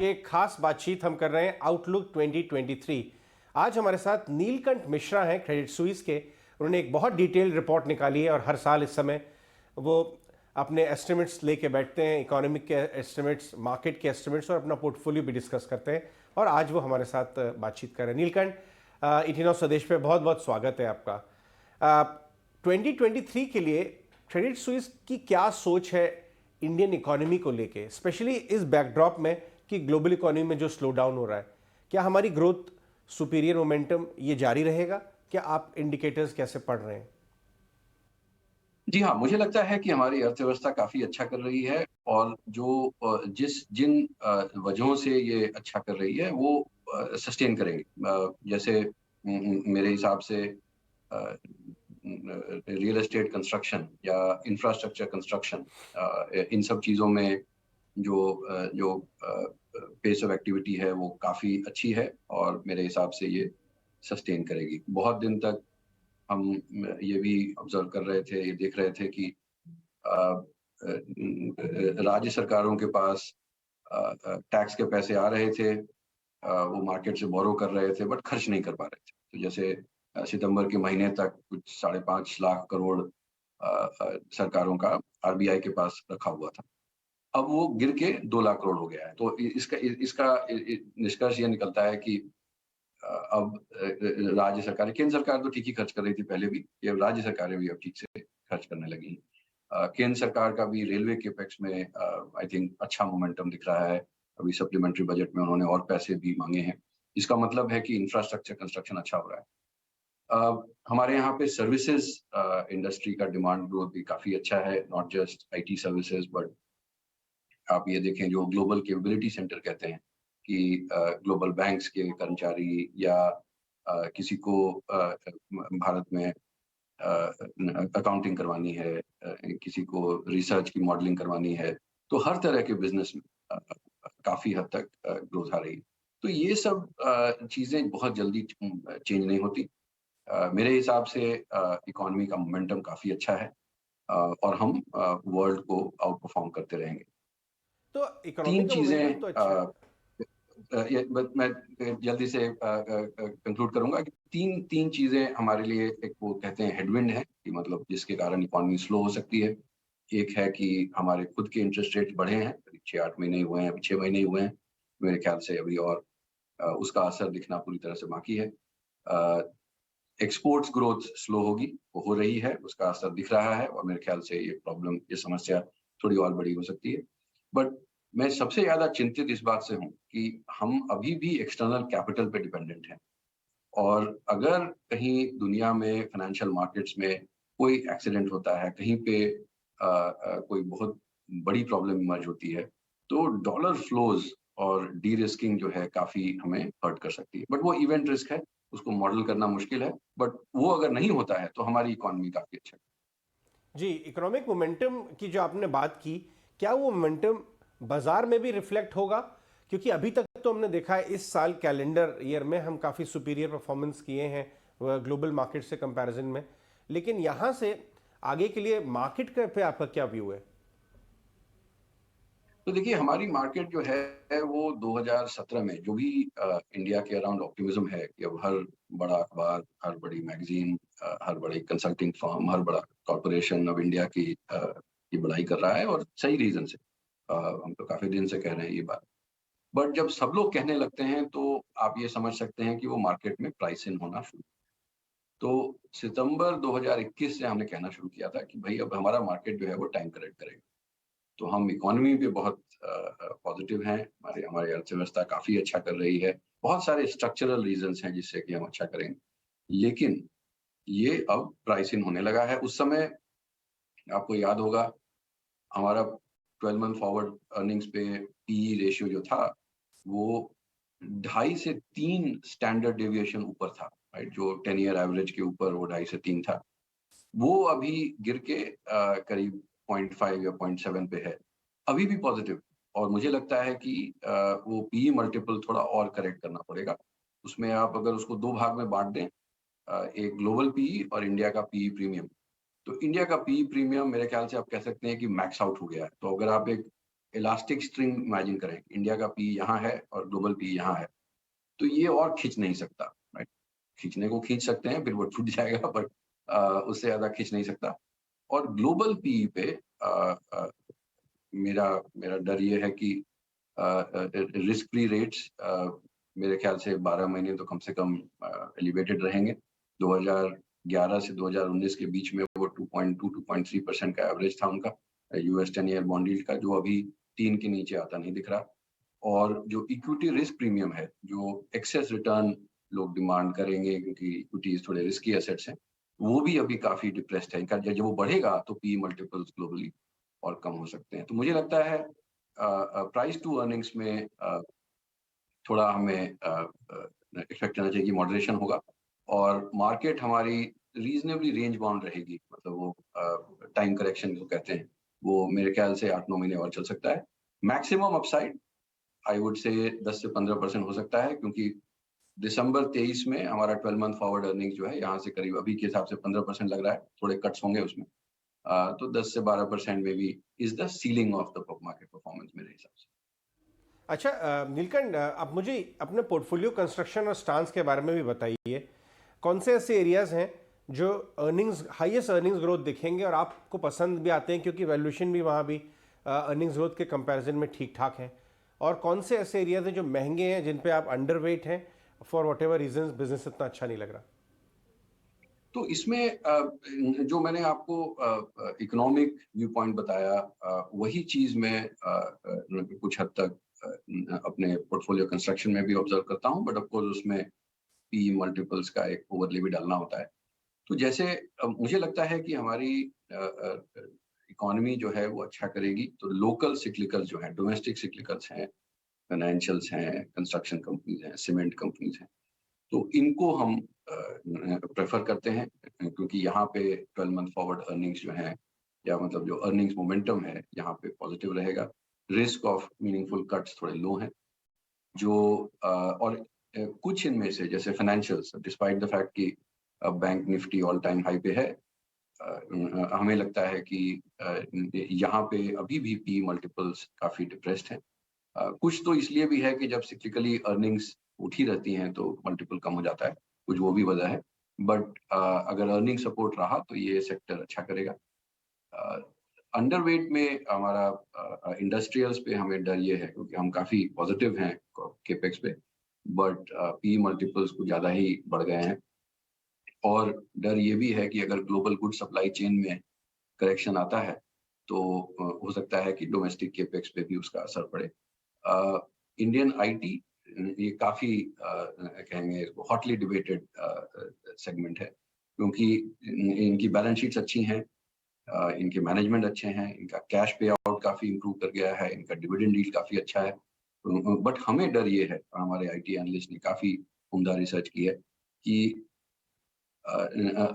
एक खास बातचीत हम कर रहे हैं आउटलुक 2023। आज हमारे साथ नीलकंठ मिश्रा हैं क्रेडिट स्विस के। उन्होंने एक बहुत डिटेल्ड रिपोर्ट निकाली है और हर साल इस समय वो अपने एस्टिमेट्स लेके बैठते हैं, इकोनॉमिक के एस्टिमेट्स, मार्केट के एस्टिमेट्स और अपना पोर्टफोलियो भी डिस्कस करते हैं। और आज वो हमारे साथ बातचीत कर रहे हैं। नीलकंठ, 18 स्वदेश पे बहुत बहुत स्वागत है आपका। 2023 के लिए क्रेडिट स्विस की क्या सोच है इंडियन इकोनॉमी को लेके, स्पेशली इस बैकड्रॉप में कि ग्लोबल इकोनॉमी में जो स्लो डाउन हो रहा है? क्या हमारी ग्रोथ सुपीरियर मोमेंटम ये जारी रहेगा? क्या आप इंडिकेटर्स कैसे पढ़ रहे हैं? जी हाँ, मुझे लगता है कि हमारी अर्थव्यवस्था काफ़ी अच्छा कर रही है और जो जिन वजहों से ये अच्छा कर रही है वो सस्टेन करेंगे। जैसे मेरे हिसाब से रियल एस्टेट कंस्ट्रक्शन या इंफ्रास्ट्रक्चर कंस्ट्रक्शन, इन सब चीज़ों में जो पेस ऑफ एक्टिविटी है वो काफ़ी अच्छी है और मेरे हिसाब से ये सस्टेन करेगी। बहुत दिन तक हम ये भी ऑब्जर्व कर रहे थे, ये देख रहे थे कि अ, राज्य सरकारों के पास टैक्स के पैसे आ रहे थे, वो मार्केट से बोरो कर रहे थे बट खर्च नहीं कर पा रहे थे। तो जैसे सितंबर के महीने तक कुछ 5.5 लाख करोड़ सरकारों का आरबीआई के पास रखा हुआ था। अब वो गिर के 2 लाख करोड़ हो गया है। तो इसका निष्कर्ष ये निकलता है कि अब राज्य सरकारें, केंद्र सरकार तो ठीक ही खर्च कर रही थी पहले भी, ये राज्य सरकारें भी अब ठीक से खर्च करने लगी हैं। केंद्र सरकार का भी रेलवे कैपेक्स में आई थिंक अच्छा मोमेंटम दिख रहा है। अभी सप्लीमेंट्री बजट में उन्होंने और पैसे भी मांगे हैं। इसका मतलब है कि इंफ्रास्ट्रक्चर कंस्ट्रक्शन अच्छा हो रहा है। हमारे यहाँ पे सर्विसेज इंडस्ट्री का डिमांड ग्रोथ भी काफी अच्छा है, not just IT services but आप ये देखें जो ग्लोबल कैपेबिलिटी सेंटर कहते हैं कि ग्लोबल बैंक्स के कर्मचारी या किसी को भारत में अकाउंटिंग करवानी है, किसी को रिसर्च की मॉडलिंग करवानी है, तो हर तरह के बिजनेस में काफी हद तक ग्रोथ आ रही है। तो ये सब चीजें बहुत जल्दी चेंज नहीं होती। मेरे हिसाब से इकोनॉमी का मोमेंटम काफी अच्छा है और हम वर्ल्ड को आउट परफॉर्म करते रहेंगे। तो इकोनॉमी तीन का चीजें मोमेंटम तो अच्छा है। ये बस मैं जल्दी से कंक्लूड करूंगा कि तीन तीन चीजें हमारे लिए, एक वो कहते हैं हेडविंड है कि मतलब जिसके कारण इकोनॉमी स्लो हो सकती है। एक है कि हमारे खुद के इंटरेस्ट रेट बढ़े हैं, करीब 6-8 महीने हुए हैं, अभी 6 महीने ही हुए हैं मेरे ख्याल से अभी, और उसका असर दिखना पूरी तरह से बाकी है। एक्सपोर्ट्स ग्रोथ स्लो होगी, वो हो रही है, उसका असर दिख रहा है और मेरे ख्याल से ये प्रॉब्लम, ये समस्या थोड़ी और बड़ी हो सकती है। बट मैं सबसे ज़्यादा चिंतित इस बात से हूँ कि हम अभी भी एक्सटर्नल कैपिटल पे डिपेंडेंट हैं और अगर कहीं दुनिया में फाइनेंशियल मार्केट्स में कोई एक्सीडेंट होता है, कहीं पे कोई बहुत बड़ी प्रॉब्लम इमर्ज होती है, तो डॉलर फ्लोज़ और डी-रिस्किंग जो है काफ़ी हमें हर्ट कर सकती है। बट वो इवेंट रिस्क है, उसको मॉडल करना मुश्किल है, बट वो अगर नहीं होता है तो हमारी इकोनॉमी काफ़ी अच्छा है। जी, इकोनॉमिक मोमेंटम की जो आपने बात की, क्या वो मोमेंटम बाजार में भी रिफ्लेक्ट होगा? क्योंकि अभी तक तो हमने देखा है इस साल कैलेंडर ईयर में हम काफ़ी सुपीरियर परफॉर्मेंस किए हैं ग्लोबल मार्केट से कंपैरिजन में। लेकिन यहाँ से आगे के लिए मार्केट पे आपका क्या व्यू है? तो देखिए हमारी मार्केट जो है वो 2017 में जो भी इंडिया के अराउंड ऑप्टिमिज्म है कि अब हर बड़ा अखबार, हर बड़ी मैगजीन, हर बड़ी कंसल्टिंग फर्म, हर बड़ा कॉरपोरेशन अब इंडिया की बड़ाई कर रहा है और सही रीजन से। हम तो काफी दिन से कह रहे हैं ये बात। बट जब सब लोग कहने लगते हैं तो आप ये समझ सकते हैं कि वो मार्केट में प्राइस इन होना शुरू। तो सितंबर 2021 से हमने कहना शुरू किया था कि भाई अब हमारा मार्केट जो है वो टाइम करेक्ट करेगा। तो हम इकोनॉमी पे बहुत पॉजिटिव हैं, हमारी हमारी अर्थव्यवस्था काफ़ी अच्छा कर रही है। बहुत सारे स्ट्रक्चरल रीज़न्स हैं जिससे कि हम अच्छा करेंगे। लेकिन ये अब प्राइस इन होने लगा है। उस समय आपको याद होगा हमारा 12 मंथ फॉरवर्ड अर्निंग्स पे पीई रेशियो जो था वो 2.5 से 3 स्टैंडर्ड डेविएशन ऊपर था, राइट? जो 10 ईयर एवरेज के ऊपर वो 2.5 से 3 था। वो अभी गिर के करीब 0.5 या 0.7 पे है। अभी भी पॉजिटिव, और मुझे लगता है कि वो पीई मल्टीपल थोड़ा और करेक्ट करना पड़ेगा। उसमें आप अगर उसको 2 भाग में बाँट दें, एक ग्लोबल पीई और इंडिया का पीई प्रीमियम। तो इंडिया का पीई प्रीमियम मेरे ख्याल से आप कह सकते हैं कि मैक्स आउट हो गया है। तो अगर आप एक इलास्टिक स्ट्रिंग इमेजिन करें, इंडिया का पी यहाँ है और ग्लोबल पी यहाँ है, तो ये और खींच नहीं सकता, राइट? खींचने को खींच सकते हैं, फिर वो टूट जाएगा, बट उससे ज़्यादा खींच नहीं सकता। और ग्लोबल पी पे मेरा मेरा डर ये है कि रिस्क फ्री रेट्स मेरे ख्याल से 12 महीने तो कम से कम एलिवेटेड रहेंगे। 2011 से 2019 के बीच में वो 2.2-2.3% का एवरेज था उनका यूएस 10 ईयर बॉन्ड यील्ड का, जो अभी 3 के नीचे आता नहीं दिख रहा। और जो इक्विटी रिस्क प्रीमियम है, जो एक्सेस रिटर्न लोग डिमांड करेंगे क्योंकि इक्विटीज थोड़े रिस्की एसेट्स हैं, वो भी अभी काफी डिप्रेस्ड है। जब वो बढ़ेगा तो पी मल्टीपल्स ग्लोबली और कम हो सकते हैं। तो मुझे लगता है प्राइस टू अर्निंग्स में थोड़ा हमें एक्सपेक्ट करना चाहिए कि मॉडरेशन होगा और मार्केट हमारी रीजनेबली रेंज बाउंड रहेगी। मतलब वो टाइम करेक्शन जो कहते हैं, वो मेरे ख्याल से 8-9 महीने और चल सकता है। Maximum upside I would say 10 से 15% हो सकता है, क्योंकि दिसंबर 23 में हमारा 12 मंथ फॉरवर्ड अर्निंग जो है यहाँ से करीब अभी के हिसाब से 15% लग रहा है, थोड़े कट्स होंगे उसमें। तो 10 से 12% में भी is the ceiling of the market performance मेरे हिसाब से। अच्छा नीलकंठ, आप मुझे अपने पोर्टफोलियो कंस्ट्रक्शन और स्टांस के बारे में भी बताइए। कौन से ऐसे एरियाज हैं जो अर्निंग्स हाईएस्ट अर्निंग्स ग्रोथ दिखेंगे और आपको पसंद भी आते हैं क्योंकि वैल्यूएशन भी वहाँ भी अर्निंग्स ग्रोथ के कंपैरिजन में ठीक ठाक हैं, और कौन से ऐसे एरियाज हैं जो महंगे हैं, जिन पे आप अंडरवेट हैं for whatever reason, business इतना अच्छा नहीं लग रहा? तो इसमें जो मैंने आपको इकोनॉमिक व्यू पॉइंट बताया, वही चीज मैं कुछ हद तक अपने पोर्टफोलियो कंस्ट्रक्शन में भी ऑब्जर्व करता हूँ, बट ऑफकोर्स उसमें पी मल्टीपल्स का एक ओवरले भी डालना होता है। तो जैसे मुझे लगता है कि हमारी इकोनॉमी जो है वो अच्छा करेगी तो लोकल सिक्लिकल्स जो है, डोमेस्टिक सिक्लिकल्स हैं, फाइनेंशियल्स हैं, कंस्ट्रक्शन कंपनीज हैं, सीमेंट कंपनीज हैं, तो इनको हम प्रेफर करते हैं, क्योंकि यहाँ पे 12 मंथ फॉरवर्ड अर्निंग्स जो हैं, या मतलब जो अर्निंग्स मोमेंटम है यहाँ पे पॉजिटिव रहेगा। रिस्क ऑफ मीनिंगफुल कट्स थोड़े लो हैं। जो और कुछ इनमें से जैसे फाइनेंशियल्स, डिस्पाइट द फैक्ट कि bank Nifty all time high पे है, हमें लगता है कि यहाँ पे अभी भी पी मल्टीपल्स काफी डिप्रेस्ड हैं। कुछ तो इसलिए भी है कि जब सिक्लिकली अर्निंग्स उठी रहती हैं तो मल्टीपल कम हो जाता है, कुछ वो भी वजह है। बट अगर अर्निंग सपोर्ट रहा तो ये सेक्टर अच्छा करेगा। अंडरवेट में हमारा इंडस्ट्रियल्स पे हमें डर ये है, क्योंकि हम काफी पॉजिटिव हैं केपेक्स पे, बट पी मल्टीपल्स कुछ ज्यादा ही बढ़ गए हैं। और डर ये भी है कि अगर ग्लोबल गुड सप्लाई चेन में करेक्शन आता है तो हो सकता है कि डोमेस्टिक केपेक्स पे भी उसका असर पड़े। इंडियन आईटी ये काफी कहेंगे हॉटली डिबेटेड सेगमेंट है, क्योंकि इनकी बैलेंस शीट्स अच्छी हैं, इनके मैनेजमेंट अच्छे हैं, इनका कैश पे आउट काफी इंप्रूव कर गया है, इनका डिविडेंड यील्ड काफी अच्छा है। बट हमें डर ये है, हमारे आईटी एनालिस्ट ने काफी उम्दा रिसर्च की है, कि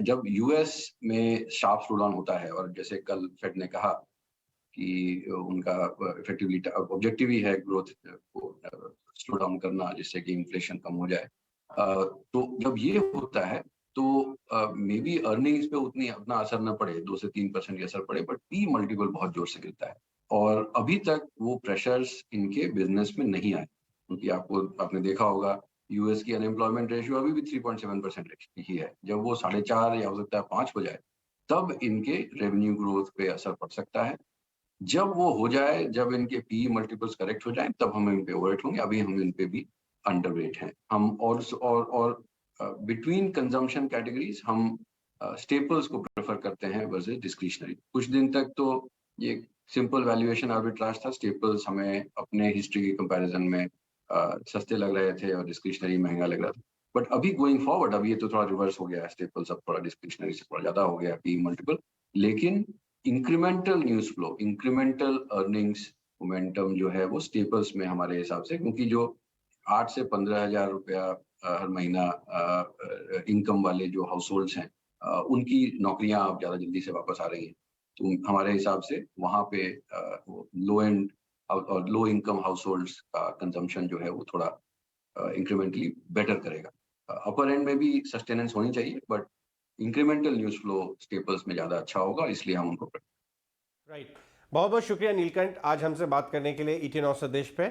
जब यूएस में शार्प स्लो डाउन होता है, और जैसे कल फेड ने कहा कि उनका इफेक्टिवली ऑब्जेक्टिव ही है ग्रोथ को स्लो डाउन करना, जिससे कि इन्फ्लेशन कम हो जाए। तो जब ये होता है तो मे बी अर्निंग्स पे उतना असर न पड़े, 2 से 3% की असर पड़े, बट पी मल्टीपल बहुत जोर से गिरता है। और अभी तक वो प्रेशर्स इनके बिजनेस में नहीं आए, क्योंकि आपने देखा होगा यूएस की अनएम्प्लॉयमेंट रेशियो अभी भी 3.7% ही है। जब वो 4.5 या हो सकता है 5 हो जाए, तब इनके रेवेन्यू ग्रोथ पे असर पड़ सकता है। जब वो हो जाए, जब इनके पी मल्टीपल्स करेक्ट हो जाए, तब हम इन पे ओवरवेट होंगे। अभी हम इन पे भी अंडरवेट हैं। हम और बिटवीन कंजम्पशन कैटेगरीज हम स्टेपल्स को प्रेफर करते हैं वर्सेस डिस्क्रिशनरी। कुछ दिन तक तो ये सिंपल वैल्यूएशन आर्बिट्राज था, स्टेपल्स हमें अपने हिस्ट्री के कंपैरिजन में सस्ते लग रहे थे और डिस्क्रिशनरी महंगा लग रहा था। बट अभी गोइंग फॉरवर्ड, अब ये तो थोड़ा रिवर्स हो गया है, स्टेपल्स अब थोड़ा डिस्क्रिशनरी से थोड़ा ज्यादा हो गया पी मल्टीपल। लेकिन incremental news flow, incremental earnings momentum जो है वो स्टेपल्स में हमारे हिसाब से, क्योंकि जो 8 से 15 हजार रुपया हर महीना इनकम वाले जो हाउस होल्ड्स हैं, उनकी नौकरियां अब ज्यादा जल्दी से वापस आ रही हैं। तो हमारे हिसाब से वहाँ पे लो एंड और लो इनकम हाउस होल्ड्स का कंजम्पशन जो है वो थोड़ा इंक्रीमेंटली बेटर करेगा। अपर एंड में भी सस्टेनेंस होनी चाहिए, but incremental news flow staples में ज्यादा अच्छा होगा, इसलिए हम उनको राइट। बहुत बहुत शुक्रिया नीलकंठ, आज हमसे बात करने के लिए ET9 संदेश पे।